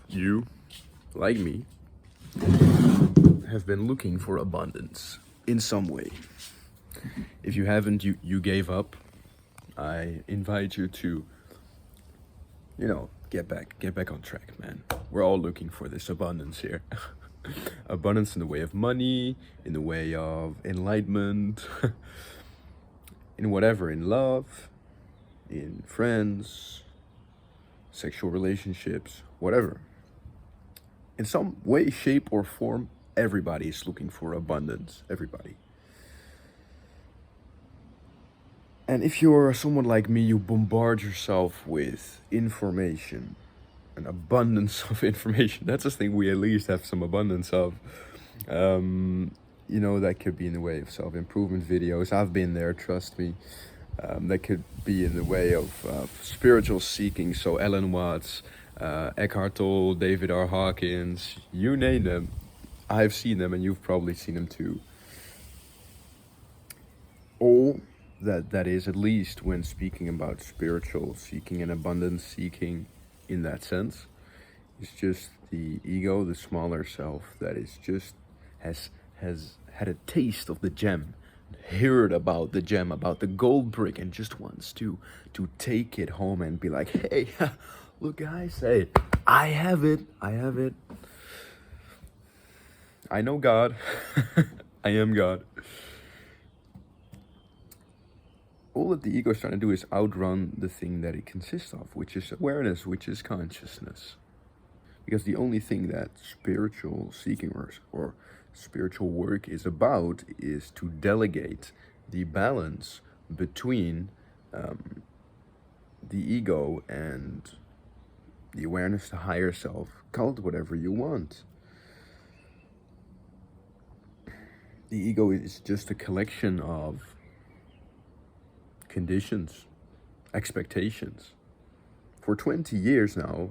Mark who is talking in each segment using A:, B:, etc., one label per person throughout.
A: You, like me, have been looking for abundance in some way. If you haven't, you gave up. I invite you to, get back on track, man. We're all looking for this abundance here. Abundance in the way of money, in the way of enlightenment, in whatever, in love, in friends, sexual relationships, whatever. In some way, shape, or form, everybody is looking for abundance. Everybody. And if you're someone like me, you bombard yourself with information, an abundance of information. That's the thing we at least have some abundance of. That could be in the way of self-improvement videos. I've been there, trust me. That could be in the way of spiritual seeking. So Alan Watts, Eckhart Tolle, David R. Hawkins, you name them. I've seen them and you've probably seen them too. All that is, at least when speaking about spiritual seeking and abundance seeking in that sense, is just the ego, the smaller self that is just has had a taste of the gem, heard about the gem, about the gold brick, and just wants to take it home and be like, hey, look guys, hey, I have it. I know God. I am God. All that the ego is trying to do is outrun the thing that it consists of, which is awareness, which is consciousness. Because the only thing that spiritual seeking or spiritual work is about is to delegate the balance between the ego and the awareness, the higher self. Call it whatever you want. The ego is just a collection of conditions, expectations. For 20 years now,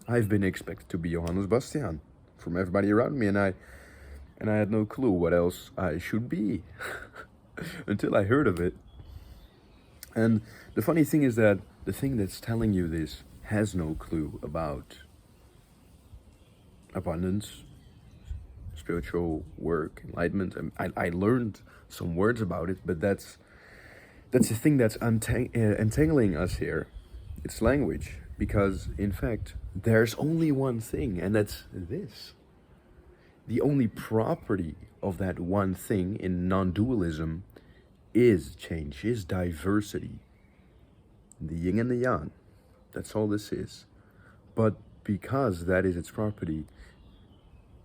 A: I've been expected to be Johannes Bastiaan from everybody around me, and I had no clue what else I should be until I heard of it. And the funny thing is that the thing that's telling you this has no clue about abundance, spiritual work, enlightenment. I learned some words about it, but that's the thing that's entangling us here. It's language, because in fact there's only one thing, and that's this. The only property of that one thing in non-dualism is change, is diversity. The yin and the yang. That's all this is. But because that is its property,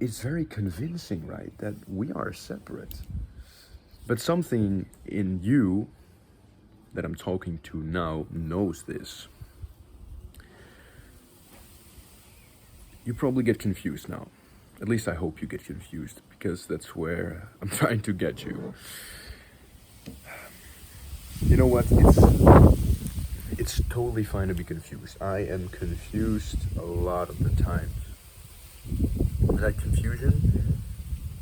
A: it's very convincing, right? That we are separate. But something in you that I'm talking to now knows this. You probably get confused now. At least I hope you get confused, because that's where I'm trying to get you. You know what? It's totally fine to be confused. I am confused a lot of the time. That confusion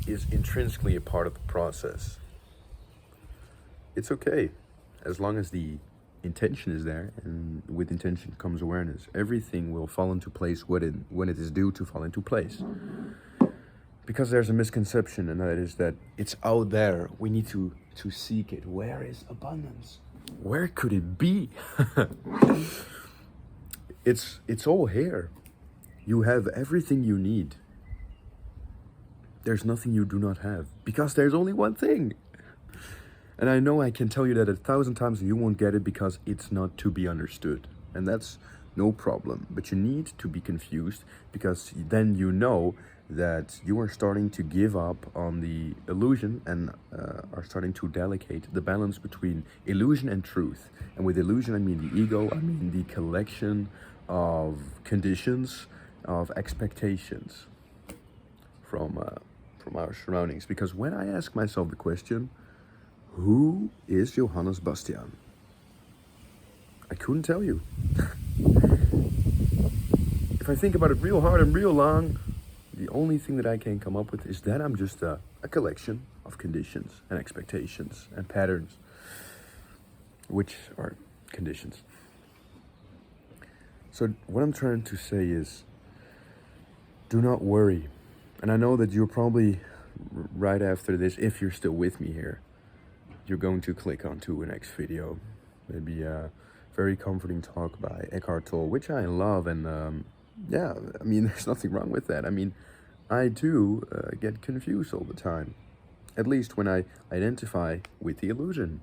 A: is intrinsically a part of the process. It's okay, as long as the intention is there, and with intention comes awareness. Everything will fall into place when it is due to fall into place. Because there's a misconception, and that is that it's out there. We need to seek it. Where is abundance? Where could it be? It's all here. You have everything you need. There's nothing you do not have, because there's only one thing. And I know I can tell you that 1,000 times and you won't get it, because it's not to be understood. And that's no problem. But you need to be confused, because then you know that you are starting to give up on the illusion and are starting to delegate the balance between illusion and truth. And with illusion, I mean the ego, I mean the collection of conditions, of expectations from our surroundings. Because when I ask myself the question, who is Johannes Bastiaan? I couldn't tell you. If I think about it real hard and real long, the only thing that I can come up with is that I'm just a collection of conditions and expectations and patterns, which are conditions. So what I'm trying to say is, Do not worry. And I know that you're probably right after this, if you're still with me here, you're going to click onto a next video. Maybe a very comforting talk by Eckhart Tolle, which I love. And yeah, I mean, there's nothing wrong with that. I mean, I do get confused all the time, at least when I identify with the illusion.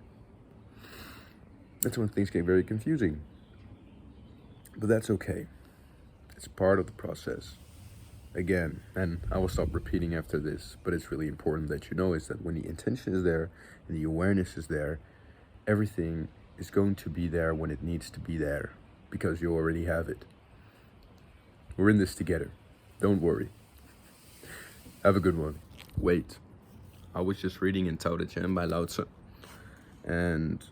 A: That's when things get very confusing. But that's okay. It's part of the process. Again, and I will stop repeating after this, but it's really important that you know is that when the intention is there and the awareness is there, everything is going to be there when it needs to be there, because you already have it. We're in this together. Don't worry. Have a good one. Wait. I was just reading in Tao Te Ching by Lao Tzu, and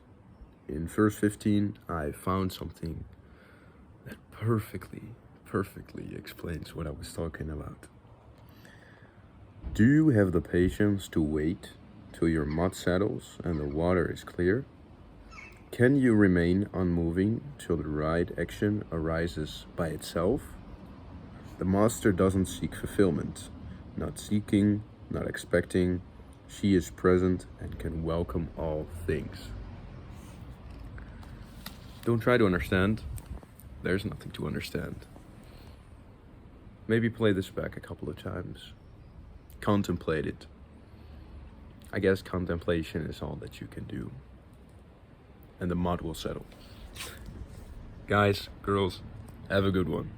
A: in verse 15, I found something that perfectly explains what I was talking about. Do you have the patience to wait till your mud settles and the water is clear? Can you remain unmoving till the right action arises by itself? The master doesn't seek fulfillment, not seeking, not expecting. She is present and can welcome all things. Don't try to understand. There's nothing to understand. Maybe play this back a couple of times. Contemplate it. I guess contemplation is all that you can do. And the mud will settle. Guys, girls, have a good one.